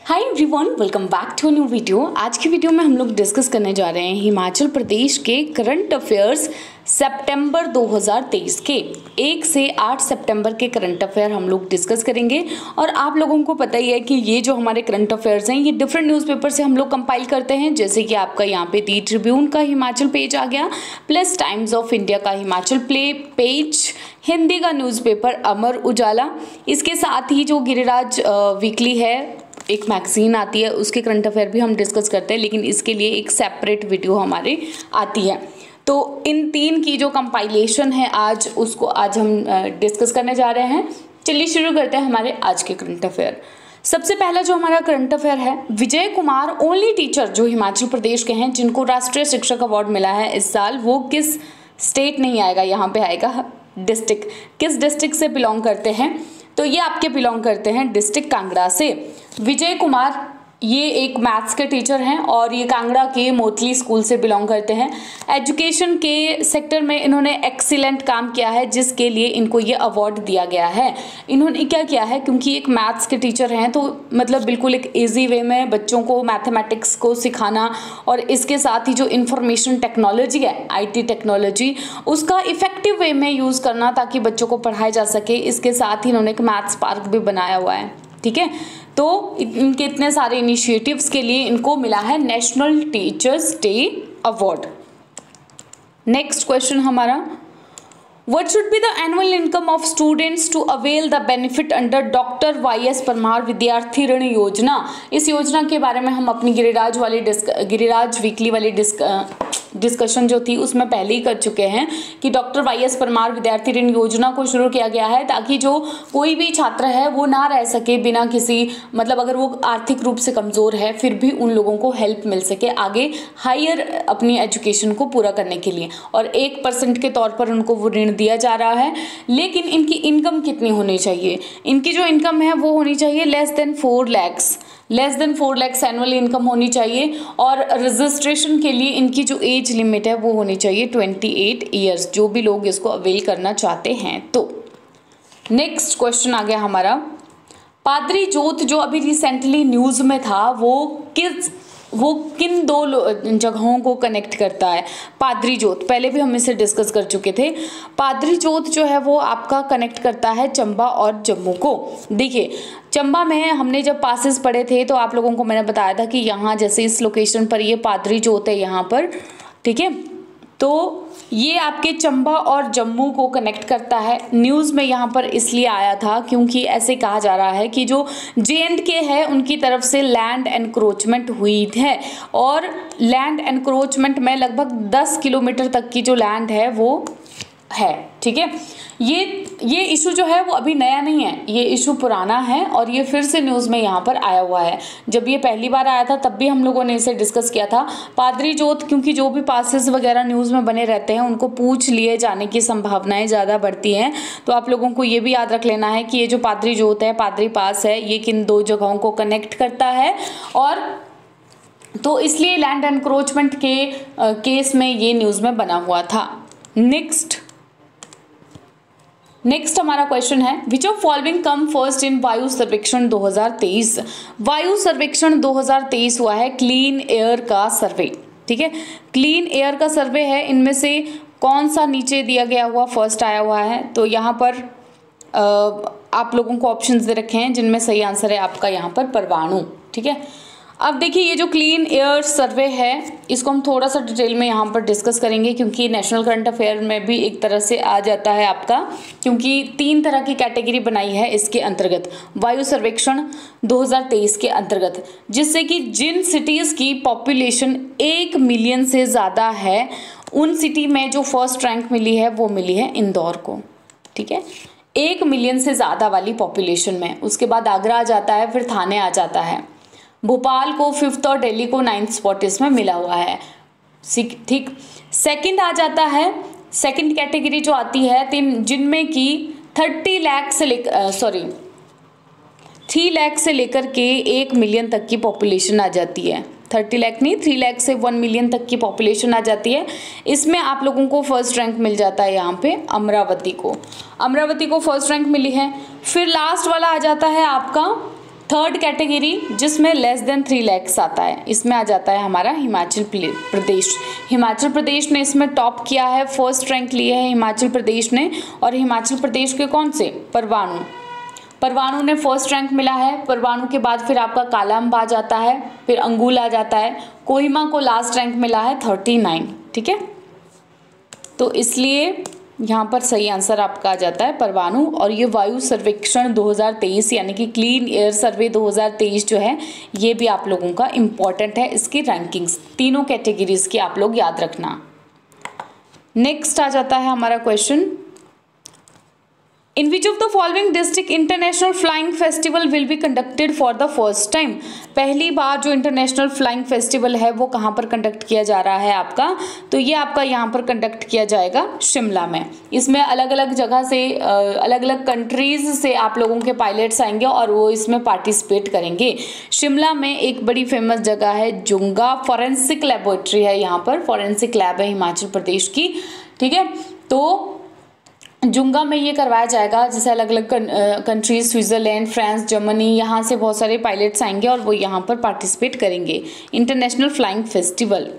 Hi everyone, welcome back to new video. आज की video में हम लोग डिस्कस करने जा रहे हैं हिमाचल प्रदेश के करंट अफेयर्स सितंबर 2023 के 1 से 8 सितंबर के करंट अफेयर हम लोग डिस्कस करेंगे। और आप लोगों को पता ही है कि ये जो हमारे करंट अफेयर्स हैं ये डिफरेंट न्यूज़पेपर से हम लोग कंपाइल करते हैं, जैसे कि आपका यहाँ पे दी ट्रिब्यून का हिमाचल पेज आ गया, प्लस टाइम्स ऑफ इंडिया का हिमाचल पेज, हिंदी का न्यूज़पेपर अमर उजाला, इसके साथ ही जो गिरिराज वीकली है एक मैगजीन आती है, उसके करंट अफेयर भी हम डिस्कस करते हैं, लेकिन इसके लिए एक सेपरेट वीडियो हमारे आती है। तो इन तीन की जो कंपाइलेशन है आज हम डिस्कस करने जा रहे हैं। चलिए शुरू करते हैं हमारे आज के करंट अफेयर। सबसे पहला जो हमारा करंट अफेयर है, विजय कुमार ओनली टीचर जो हिमाचल प्रदेश के हैं जिनको राष्ट्रीय शिक्षक अवार्ड मिला है इस साल, वो किस स्टेट नहीं आएगा, यहाँ पे आएगा डिस्ट्रिक्ट। किस डिस्ट्रिक्ट से बिलोंग करते हैं? तो ये आपके बिलोंग करते हैं डिस्ट्रिक्ट कांगड़ा से। विजय कुमार ये एक मैथ्स के टीचर हैं और ये कांगड़ा के मोटली स्कूल से बिलोंग करते हैं। एजुकेशन के सेक्टर में इन्होंने एक्सीलेंट काम किया है, जिसके लिए इनको ये अवार्ड दिया गया है। इन्होंने क्या किया है, क्योंकि एक मैथ्स के टीचर हैं तो मतलब बिल्कुल एक ईजी वे में बच्चों को मैथमेटिक्स को सिखाना और इसके साथ ही जो इंफॉर्मेशन टेक्नोलॉजी है, IT टेक्नोलॉजी, उसका इफेक्टिव वे में यूज़ करना ताकि बच्चों को पढ़ाया जा सके। इसके साथ ही इन्होंने एक मैथ्स पार्क भी बनाया हुआ है, ठीक है। तो इनके इतने सारे इनिशिएटिव्स के लिए इनको मिला है national teachers day award. Next question हमारा, What should be the annual income of students to avail the benefit under Dr. YS Parmar विद्यार्थी ऋण योजना? इस योजना के बारे में हम अपनी गिरिराज वीकली वाली डिस्कशन जो थी उसमें पहले ही कर चुके हैं कि डॉक्टर YS परमार विद्यार्थी ऋण योजना को शुरू किया गया है ताकि जो कोई भी छात्र है वो ना रह सके बिना किसी, मतलब अगर वो आर्थिक रूप से कमज़ोर है फिर भी उन लोगों को हेल्प मिल सके आगे हायर अपनी एजुकेशन को पूरा करने के लिए। और 1% के तौर पर उनको वो ऋण दिया जा रहा है। लेकिन इनकी इनकम कितनी होनी चाहिए? इनकी जो इनकम है वो होनी चाहिए less than 4 lakh annual income होनी चाहिए। और रजिस्ट्रेशन के लिए इनकी जो एज लिमिट है वो होनी चाहिए 28 ईयर्स, जो भी लोग इसको अवेल करना चाहते हैं। तो नेक्स्ट क्वेश्चन आ गया हमारा, पादरी जोत जो अभी रिसेंटली न्यूज़ में था वो किन दो जगहों को कनेक्ट करता है? पादरी जोत पहले भी हम इसे डिस्कस कर चुके थे। पादरी जोत जो है वो आपका कनेक्ट करता है चंबा और जम्मू को। देखिए चंबा में हमने जब पासेस पढ़े थे तो आप लोगों को मैंने बताया था कि यहाँ जैसे इस लोकेशन पर ये पादरी जोत है यहाँ पर, ठीक है। तो ये आपके चंबा और जम्मू को कनेक्ट करता है। न्यूज़ में यहाँ पर इसलिए आया था क्योंकि ऐसे कहा जा रहा है कि जो JNK है उनकी तरफ से लैंड एनक्रोचमेंट हुई है और लैंड एनक्रोचमेंट में लगभग 10 किलोमीटर तक की जो लैंड है वो है, ठीक है। ये इशू जो है वो अभी नया नहीं है, ये इशू पुराना है और ये फिर से न्यूज़ में यहाँ पर आया हुआ है। जब ये पहली बार आया था तब भी हम लोगों ने इसे डिस्कस किया था। पादरी जोत क्योंकि जो भी पासेस वगैरह न्यूज़ में बने रहते हैं उनको पूछ लिए जाने की संभावनाएं ज़्यादा बढ़ती हैं, तो आप लोगों को ये भी याद रख लेना है कि ये जो पादरी जोत है, पादरी पास है, ये किन दो जगहों को कनेक्ट करता है। और तो इसलिए लैंड एनक्रोचमेंट के केस में ये न्यूज़ में बना हुआ था। नेक्स्ट हमारा क्वेश्चन है, विच of following come first in वायु सर्वेक्षण 2023? वायु सर्वेक्षण 2023 हुआ है क्लीन एयर का सर्वे, ठीक है। क्लीन एयर का सर्वे है, इनमें से कौन सा नीचे दिया गया हुआ फर्स्ट आया हुआ है? तो यहाँ पर आप लोगों को ऑप्शंस दे रखे हैं जिनमें सही आंसर है आपका यहाँ पर परमाणु, ठीक है। अब देखिए ये जो क्लीन एयर सर्वे है इसको हम थोड़ा सा डिटेल में यहाँ पर डिस्कस करेंगे क्योंकि नेशनल करंट अफेयर में भी एक तरह से आ जाता है आपका, क्योंकि 3 तरह की कैटेगरी बनाई है इसके अंतर्गत वायु सर्वेक्षण 2023 के अंतर्गत, जिससे कि जिन सिटीज़ की पॉपुलेशन 1 मिलियन से ज़्यादा है उन सिटी में जो फर्स्ट रैंक मिली है वो मिली है इंदौर को, ठीक है। 1 मिलियन से ज़्यादा वाली पॉपुलेशन में, उसके बाद आगरा आ जाता है, फिर थाने आ जाता है, भोपाल को 5th और दिल्ली को 9th स्पॉट इसमें मिला हुआ है, ठीक। सेकंड आ जाता है, सेकंड कैटेगरी जो आती है जिनमें कि 3 लाख से लेकर के 1 मिलियन तक की पॉपुलेशन आ जाती है। 30 लाख नहीं, 3 लाख से 1 मिलियन तक की पॉपुलेशन आ जाती है। इसमें आप लोगों को फर्स्ट रैंक मिल जाता है यहाँ पे अमरावती को फर्स्ट रैंक मिली है। फिर लास्ट वाला आ जाता है आपका थर्ड कैटेगरी जिसमें लेस देन 3 लाख आता है, इसमें आ जाता है हमारा हिमाचल प्रदेश। हिमाचल प्रदेश ने इसमें टॉप किया है, फर्स्ट रैंक लिया है हिमाचल प्रदेश ने। और हिमाचल प्रदेश के कौन से, परवाणु ने फर्स्ट रैंक मिला है। परवाणु के बाद फिर आपका कालाअंब आ जाता है, फिर अंगुल आ जाता है। कोहिमा को लास्ट रैंक मिला है 39, ठीक है। तो इसलिए यहाँ पर सही आंसर आपका आ जाता है परवाणु। और ये वायु सर्वेक्षण 2023 यानी कि क्लीन एयर सर्वे 2023 जो है, ये भी आप लोगों का इम्पॉर्टेंट है, इसकी रैंकिंग्स तीनों कैटेगरीज की आप लोग याद रखना। नेक्स्ट आ जाता है हमारा question, in which of the following district international flying festival will be conducted for the first time. पहली बार जो इंटरनेशनल फ्लाइंग फेस्टिवल है वो कहाँ पर कंडक्ट किया जा रहा है आपका, तो ये आपका यहाँ पर कंडक्ट किया जाएगा शिमला में। इसमें अलग अलग जगह से अलग अलग कंट्रीज से आप लोगों के पायलट्स आएंगे और वो इसमें पार्टिसिपेट करेंगे। शिमला में एक बड़ी फेमस जगह है जुंगा फॉरेंसिक लेबोरेटरी है, यहाँ पर फॉरेंसिक लैब है हिमाचल प्रदेश की, ठीक है। तो जुंगा में ये करवाया जाएगा, जैसे अलग अलग कंट्रीज, स्विट्जरलैंड, फ्रांस, जर्मनी, यहाँ से बहुत सारे पायलट्स आएंगे और वो यहाँ पर पार्टिसिपेट करेंगे international flying festival.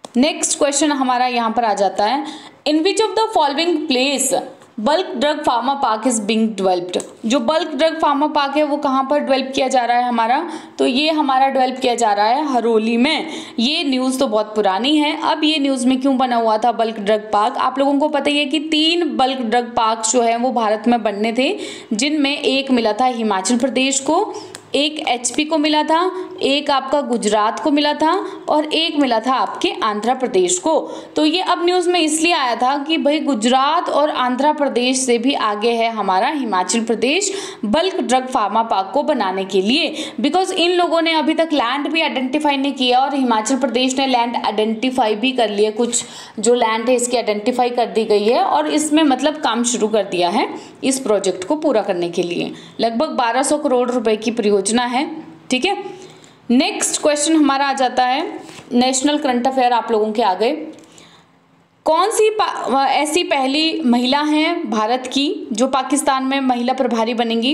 Next question हमारा यहाँ पर आ जाता है, in which of the following place bulk drug pharma park is being developed. जो बल्क ड्रग फार्मा पार्क है वो कहाँ पर डेवलप किया जा रहा है हमारा, तो ये हमारा डेवलप किया जा रहा है हरोली में। ये न्यूज़ तो बहुत पुरानी है, अब ये न्यूज़ में क्यों बना हुआ था बल्क ड्रग पार्क, आप लोगों को पता ही है कि 3 बल्क ड्रग पार्क जो है वो भारत में बनने थे, जिनमें एक मिला था हिमाचल प्रदेश को, एक एचपी को मिला था, एक आपका गुजरात को मिला था और एक मिला था आपके आंध्र प्रदेश को। तो ये अब न्यूज़ में इसलिए आया था कि भाई गुजरात और आंध्र प्रदेश से भी आगे है हमारा Himachal Pradesh bulk drug pharma park को बनाने के लिए, बिकॉज इन लोगों ने अभी तक लैंड भी आइडेंटिफाई नहीं किया और हिमाचल प्रदेश ने लैंड आइडेंटिफाई भी कर लिए, कुछ जो लैंड है इसकी आइडेंटिफाई कर दी गई है और इसमें मतलब काम शुरू कर दिया है इस प्रोजेक्ट को पूरा करने के लिए। लगभग 1200 करोड़ रुपए की परियोजना है, ठीक है। नेक्स्ट क्वेश्चन हमारा आ जाता है नेशनल करंट अफेयर आप लोगों के आगे, कौन सी ऐसी पहली महिला हैं भारत की जो पाकिस्तान में महिला प्रभारी बनेंगी,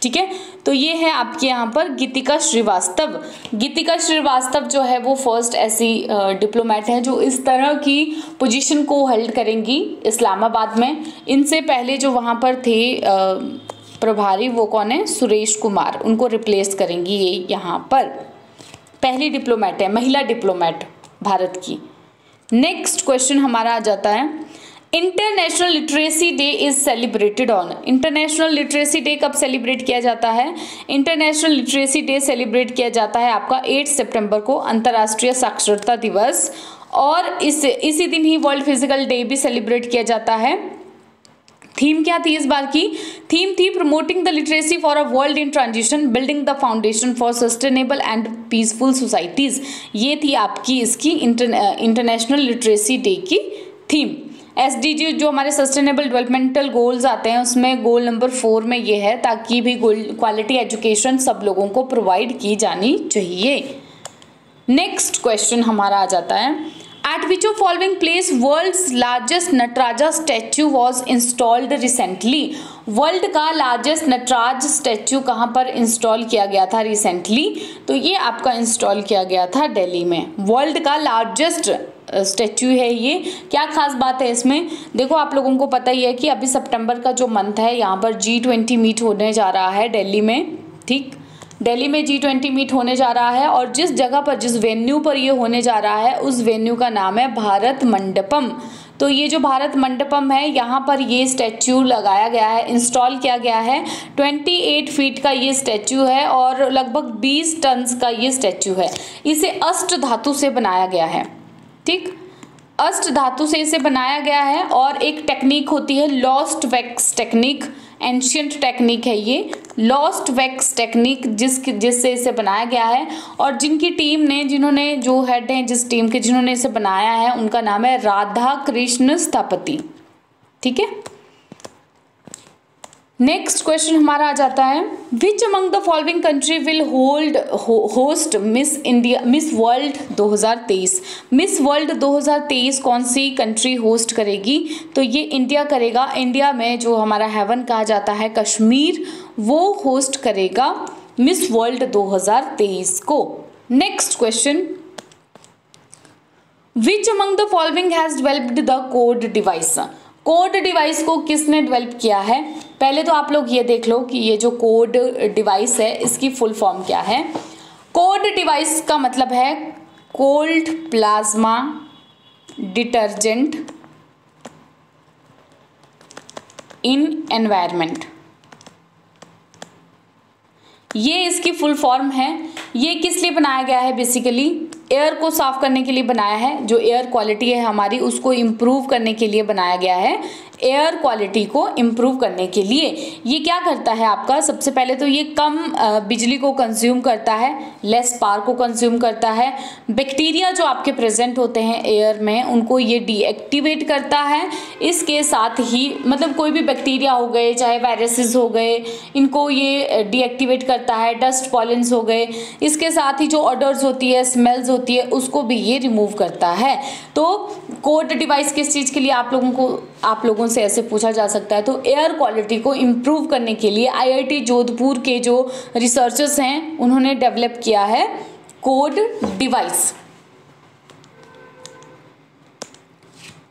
ठीक है। तो ये है आपके यहाँ पर गीतिका श्रीवास्तव। गीतिका श्रीवास्तव जो है वो फर्स्ट ऐसी डिप्लोमेट है जो इस तरह की पोजीशन को होल्ड करेंगी इस्लामाबाद में। इनसे पहले जो वहाँ पर थे प्रभारी वो कौन है, सुरेश कुमार, उनको रिप्लेस करेंगी ये यहाँ पर। पहली डिप्लोमेट है, महिला डिप्लोमेट भारत की। नेक्स्ट क्वेश्चन हमारा आ जाता है, international literacy day is celebrated on. International literacy day कब सेलिब्रेट किया जाता है, इंटरनेशनल लिटरेसी डे सेलिब्रेट किया जाता है आपका 8 सितंबर को, अंतर्राष्ट्रीय साक्षरता दिवस। और इसी दिन ही वर्ल्ड फिजिकल डे भी सेलिब्रेट किया जाता है। थीम क्या थी इस बार की, थीम थी promoting the literacy for a world in transition, building the foundation for sustainable and peaceful societies. ये थी आपकी इसकी इंटरनेशनल लिटरेसी डे की थीम। SDG जो हमारे सस्टेनेबल डेवलपमेंटल गोल्स आते हैं उसमें गोल नंबर 4 में ये है, ताकि भी क्वालिटी एजुकेशन सब लोगों को प्रोवाइड की जानी चाहिए। नेक्स्ट क्वेश्चन हमारा आ जाता है, at which of following place world's largest Nataraja statue was installed recently. World का लार्जेस्ट नटराज स्टैच्यू कहाँ पर इंस्टॉल किया गया था रिसेंटली, तो ये आपका इंस्टॉल किया गया था दिल्ली में। वर्ल्ड का लार्जेस्ट स्टैच्यू है ये। क्या खास बात है इसमें, देखो आप लोगों को पता ही है कि अभी सितंबर का जो मंथ है यहाँ पर G20 मीट होने जा रहा है दिल्ली में, ठीक। दिल्ली में G20 मीट होने जा रहा है और जिस जगह पर, जिस वेन्यू पर ये होने जा रहा है उस वेन्यू का नाम है भारत मंडपम। तो ये जो भारत मंडपम है यहाँ पर ये स्टैच्यू लगाया गया है, इंस्टॉल किया गया है। 28 फीट का ये स्टैच्यू है और लगभग 20 टन का ये स्टैच्यू है। इसे अष्ट धातु से बनाया गया है, ठीक, अष्ट धातु से इसे बनाया गया है। और एक टेक्निक होती है lost wax technique, ancient technique है ये लॉस्ट वैक्स टेक्निक, जिससे इसे बनाया गया है। और जिनकी टीम ने, जिन्होंने जो हेड हैं जिस टीम के जिन्होंने इसे बनाया है उनका नाम है राधा कृष्ण स्थापति, ठीक है। नेक्स्ट क्वेश्चन हमारा आ जाता है, which among the following country will host miss world 2023। Miss world 2023 कौन सी कंट्री होस्ट करेगी, तो ये इंडिया करेगा। इंडिया में जो हमारा हेवन कहा जाता है कश्मीर, वो होस्ट करेगा मिस वर्ल्ड 2023 को। Next question, which among the following has developed the code device. Code device को किसने डेवलप किया है? पहले तो आप लोग ये देख लो कि ये जो कोड डिवाइस है इसकी फुल फॉर्म क्या है। कोड डिवाइस का मतलब है कोल्ड प्लाज्मा डिटर्जेंट इन एनवायरनमेंट, ये इसकी फुल फॉर्म है। ये किस लिए बनाया गया है? बेसिकली एयर को साफ करने के लिए बनाया है। जो एयर क्वालिटी है हमारी उसको इम्प्रूव करने के लिए बनाया गया है। एयर क्वालिटी को इम्प्रूव करने के लिए ये क्या करता है आपका, सबसे पहले तो ये कम बिजली को कंज्यूम करता है, लेस पावर को कंज्यूम करता है। बैक्टीरिया जो आपके प्रेजेंट होते हैं एयर में उनको ये डीएक्टिवेट करता है। इसके साथ ही मतलब कोई भी बैक्टीरिया हो गए, चाहे वायरसेस हो गए, इनको ये डीएक्टिवेट करता है। डस्ट पॉलेंस हो गए, इसके साथ ही जो ऑडर्स होती है, स्मेल्स होती है, उसको भी ये रिमूव करता है। तो कोड डिवाइस किस चीज़ के लिए आप लोगों से ऐसे पूछा जा सकता है, तो एयर क्वालिटी को इम्प्रूव करने के लिए आईआईटी जोधपुर के जो रिसर्चर्स हैं उन्होंने डेवलप किया है कोड डिवाइस।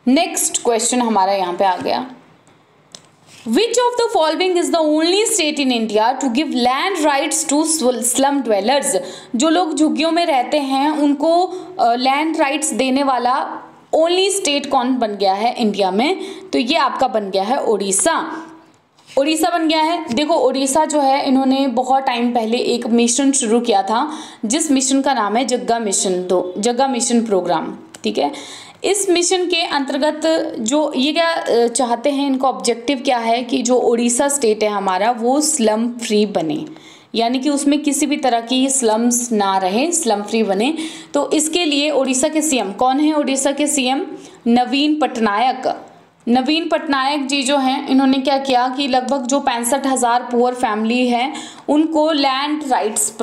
नेक्स्ट क्वेश्चन हमारा यहाँ पे आ गया, Which of the following is the only state in India to give land rights to slum dwellers? जो लोग झुग्गियों में रहते हैं उनको लैंड राइट्स देने वाला ओनली स्टेट कौन बन गया है इंडिया में? तो ये आपका बन गया है उड़ीसा। उड़ीसा बन गया है। देखो उड़ीसा जो है इन्होंने बहुत टाइम पहले एक मिशन शुरू किया था जिस मिशन का नाम है जग्गा मिशन प्रोग्राम। ठीक है, इस मिशन के अंतर्गत जो ये क्या चाहते हैं, इनका ऑब्जेक्टिव क्या है कि जो उड़ीसा स्टेट है हमारा वो स्लम फ्री बने, यानी कि उसमें किसी भी तरह की स्लम्स ना रहे, स्लम फ्री बने। तो इसके लिए उड़ीसा के सीएम कौन है? उड़ीसा के सीएम नवीन पटनायक जी जो हैं इन्होंने क्या किया कि लगभग जो 65,000 पुअर फैमिली हैं उनको लैंड राइट्स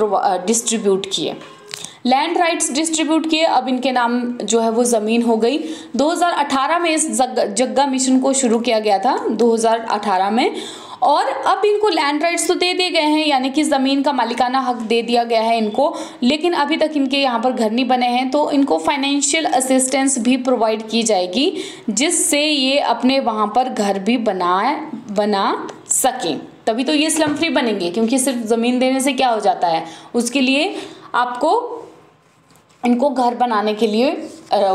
डिस्ट्रीब्यूट किए। अब इनके नाम जो है वो ज़मीन हो गई। 2018 में इस जग्गा मिशन को शुरू किया गया था 2018 में, और अब इनको लैंड राइट्स तो दे दिए गए हैं, यानी कि ज़मीन का मालिकाना हक दे दिया गया है इनको, लेकिन अभी तक इनके यहाँ पर घर नहीं बने हैं। तो इनको फाइनेंशियल असिस्टेंस भी प्रोवाइड की जाएगी जिससे ये अपने वहाँ पर घर भी बना सकें। तभी तो ये स्लम फ्री बनेंगे, क्योंकि सिर्फ ज़मीन देने से क्या हो जाता है, उसके लिए आपको इनको घर बनाने के लिए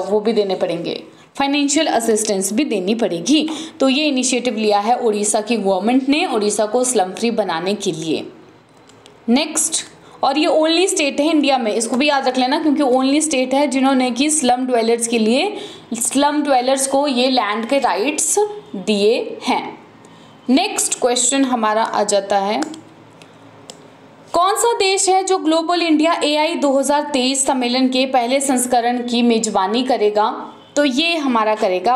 वो भी देने पड़ेंगे, फाइनेंशियल असिस्टेंस भी देनी पड़ेगी। तो ये इनिशिएटिव लिया है उड़ीसा की गवर्नमेंट ने उड़ीसा को स्लम फ्री बनाने के लिए। नेक्स्ट, और ये ओनली स्टेट है इंडिया में, इसको भी याद रख लेना क्योंकि ओनली स्टेट है जिन्होंने कि स्लम ड्वेलर्स को ये लैंड के राइट्स दिए हैं। नेक्स्ट क्वेश्चन हमारा आ जाता है, कौन सा देश है जो ग्लोबल इंडिया एआई 2023 सम्मेलन के पहले संस्करण की मेजबानी करेगा? तो ये हमारा करेगा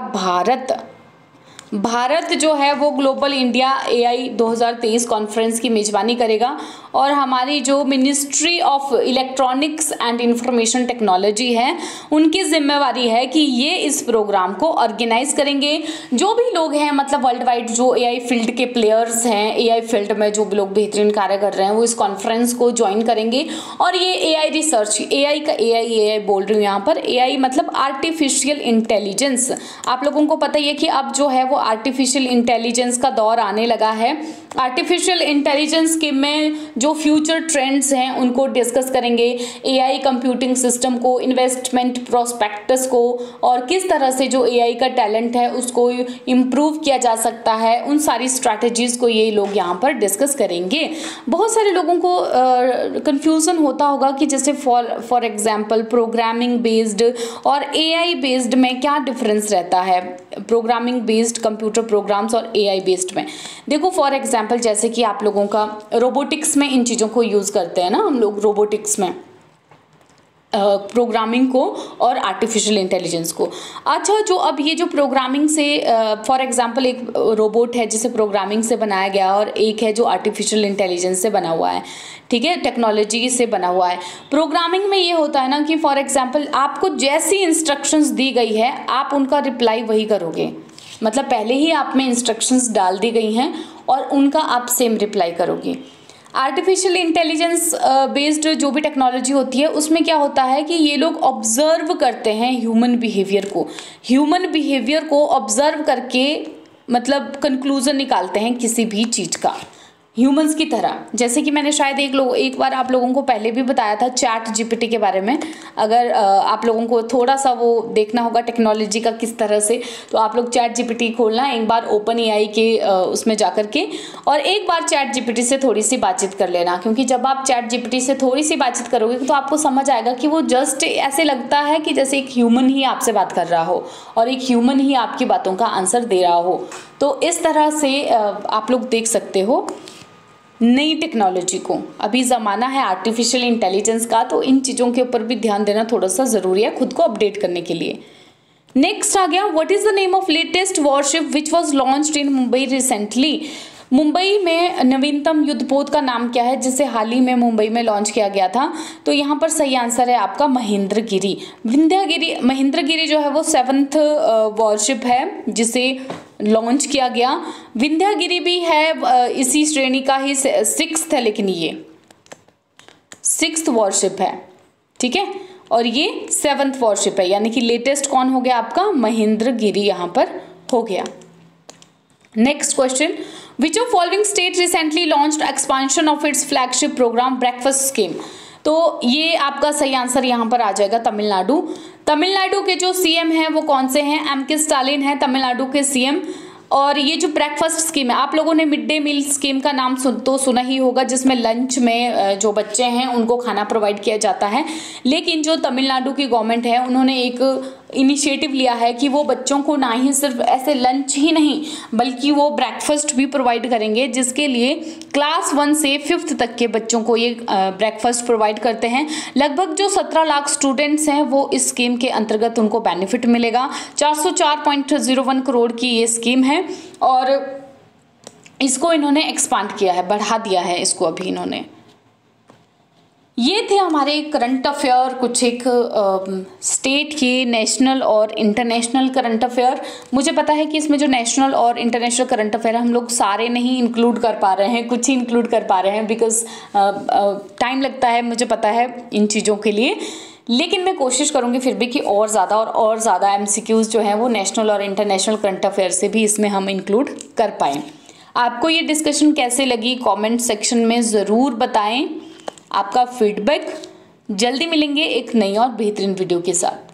भारत जो है वो ग्लोबल इंडिया एआई 2023 कॉन्फ्रेंस की मेजबानी करेगा, और हमारी जो ministry of electronics and information technology है उनकी जिम्मेवारी है कि ये इस प्रोग्राम को ऑर्गेनाइज करेंगे। जो भी लोग हैं मतलब वर्ल्ड वाइड जो एआई फील्ड के प्लेयर्स हैं, एआई फील्ड में जो लोग बेहतरीन कार्य कर रहे हैं वो इस कॉन्फ्रेंस को ज्वाइन करेंगे। और ये एआई रिसर्च, एआई बोल रही हूँ यहाँ पर, एआई मतलब आर्टिफिशियल इंटेलिजेंस। आप लोगों को पता ही है कि अब जो है वो आर्टिफिशियल इंटेलिजेंस का दौर आने लगा है। आर्टिफिशियल इंटेलिजेंस के में जो फ्यूचर ट्रेंड्स हैं उनको डिस्कस करेंगे, एआई कंप्यूटिंग सिस्टम को, इन्वेस्टमेंट प्रोस्पेक्टस को, और किस तरह से जो एआई का टैलेंट है उसको इम्प्रूव किया जा सकता है, उन सारी स्ट्रैटेजीज़ को ये लोग यहाँ पर डिस्कस करेंगे। बहुत सारे लोगों को कन्फ्यूज़न होता होगा कि जैसे फॉर एग्जांपल प्रोग्रामिंग बेस्ड और एआई बेस्ड में क्या डिफरेंस रहता है, प्रोग्रामिंग बेस्ड कंप्यूटर प्रोग्राम्स और एआई बेस्ड में। देखो फॉर एग्जांपल जैसे कि आप लोगों का रोबोटिक्स में इन चीज़ों को यूज़ करते हैं ना हम लोग, रोबोटिक्स में प्रोग्रामिंग को और आर्टिफिशियल इंटेलिजेंस को। अच्छा, जो अब ये जो प्रोग्रामिंग से फॉर एग्जांपल एक रोबोट है जिसे प्रोग्रामिंग से बनाया गया और एक है जो आर्टिफिशियल इंटेलिजेंस से बना हुआ है, ठीक है, टेक्नोलॉजी से बना हुआ है। प्रोग्रामिंग में ये होता है ना कि फॉर एग्जांपल आपको जैसी इंस्ट्रक्शंस दी गई है आप उनका रिप्लाई वही करोगे, मतलब पहले ही आप में इंस्ट्रक्शंस डाल दी गई हैं और उनका आप सेम रिप्लाई करोगे। आर्टिफिशियल इंटेलिजेंस बेस्ड जो भी टेक्नोलॉजी होती है उसमें क्या होता है कि ये लोग ऑब्जर्व करते हैं ह्यूमन बिहेवियर को ऑब्जर्व करके मतलब कंक्लूजन निकालते हैं किसी भी चीज़ का, ह्यूमंस की तरह। जैसे कि मैंने शायद एक बार आप लोगों को पहले भी बताया था चैट जीपीटी के बारे में। अगर आप लोगों को थोड़ा सा वो देखना होगा टेक्नोलॉजी का किस तरह से, तो आप लोग चैट जीपीटी खोलना एक बार ओपन एआई के उसमें जा कर के, और एक बार चैट जीपीटी से थोड़ी सी बातचीत कर लेना, क्योंकि जब आप चैट जीपीटी से थोड़ी सी बातचीत करोगे तो आपको समझ आएगा कि वो जस्ट ऐसे लगता है कि जैसे एक ह्यूमन ही आपसे बात कर रहा हो और एक ह्यूमन ही आपकी बातों का आंसर दे रहा हो। तो इस तरह से आप लोग देख सकते हो नई टेक्नोलॉजी को। अभी ज़माना है आर्टिफिशियल इंटेलिजेंस का, तो इन चीज़ों के ऊपर भी ध्यान देना थोड़ा सा ज़रूरी है खुद को अपडेट करने के लिए। नेक्स्ट आ गया, what is the name of latest worship which was launched in Mumbai recently. Mumbai में नवीनतम युद्धपोत का नाम क्या है जिसे हाल ही में मुंबई में लॉन्च किया गया था? तो यहाँ पर सही आंसर है आपका महेंद्रगिरी। महेंद्रगिरी जो है वो 7th वॉरशिप है जिसे लॉन्च किया गया। विंध्यागिरी भी है इसी श्रेणी का ही 6th है, लेकिन ये 6th वॉरशिप है, ठीक है, और ये 7th वॉरशिप है, यानी कि लेटेस्ट कौन हो गया आपका? महेंद्रगिरी यहाँ पर हो गया। Next question, which of following state recently launched expansion of its flagship program breakfast scheme. तो ये आपका सही आंसर यहाँ पर आ जाएगा तमिलनाडु। तमिलनाडु के जो सीएम हैं वो कौन से हैं? एम.के. स्टालिन है तमिलनाडु के सीएम। और ये जो ब्रेकफास्ट स्कीम है, आप लोगों ने मिड डे मील स्कीम का नाम सुना ही होगा, जिसमें लंच में जो बच्चे हैं उनको खाना प्रोवाइड किया जाता है। लेकिन जो तमिलनाडु की गवर्नमेंट है उन्होंने एक इनिशिएटिव लिया है कि वो बच्चों को ना ही सिर्फ ऐसे लंच ही नहीं बल्कि वो ब्रेकफास्ट भी प्रोवाइड करेंगे, जिसके लिए क्लास 1 से 5th तक के बच्चों को ये ब्रेकफास्ट प्रोवाइड करते हैं। लगभग जो 17 लाख स्टूडेंट्स हैं वो इस स्कीम के अंतर्गत उनको बेनिफिट मिलेगा। 404.01 करोड़ की ये स्कीम है और इसको इन्होंने एक्सपांड किया है, बढ़ा दिया है इसको अभी इन्होंने। ये थे हमारे करंट अफेयर, कुछ एक स्टेट के नेशनल और इंटरनेशनल करंट अफेयर। मुझे पता है कि इसमें जो नेशनल और इंटरनेशनल करंट अफेयर हम लोग सारे नहीं इंक्लूड कर पा रहे हैं, कुछ ही इंक्लूड कर पा रहे हैं बिकॉज टाइम लगता है, मुझे पता है इन चीज़ों के लिए। लेकिन मैं कोशिश करूंगी फिर भी कि और ज़्यादा एमसीक्यूज़ जो हैं वो नेशनल और इंटरनेशनल करंट अफेयर से भी इसमें हम इंक्लूड कर पाएँ। आपको ये डिस्कशन कैसे लगी कमेंट सेक्शन में ज़रूर बताएं आपका फीडबैक। जल्दी मिलेंगे एक नई और बेहतरीन वीडियो के साथ।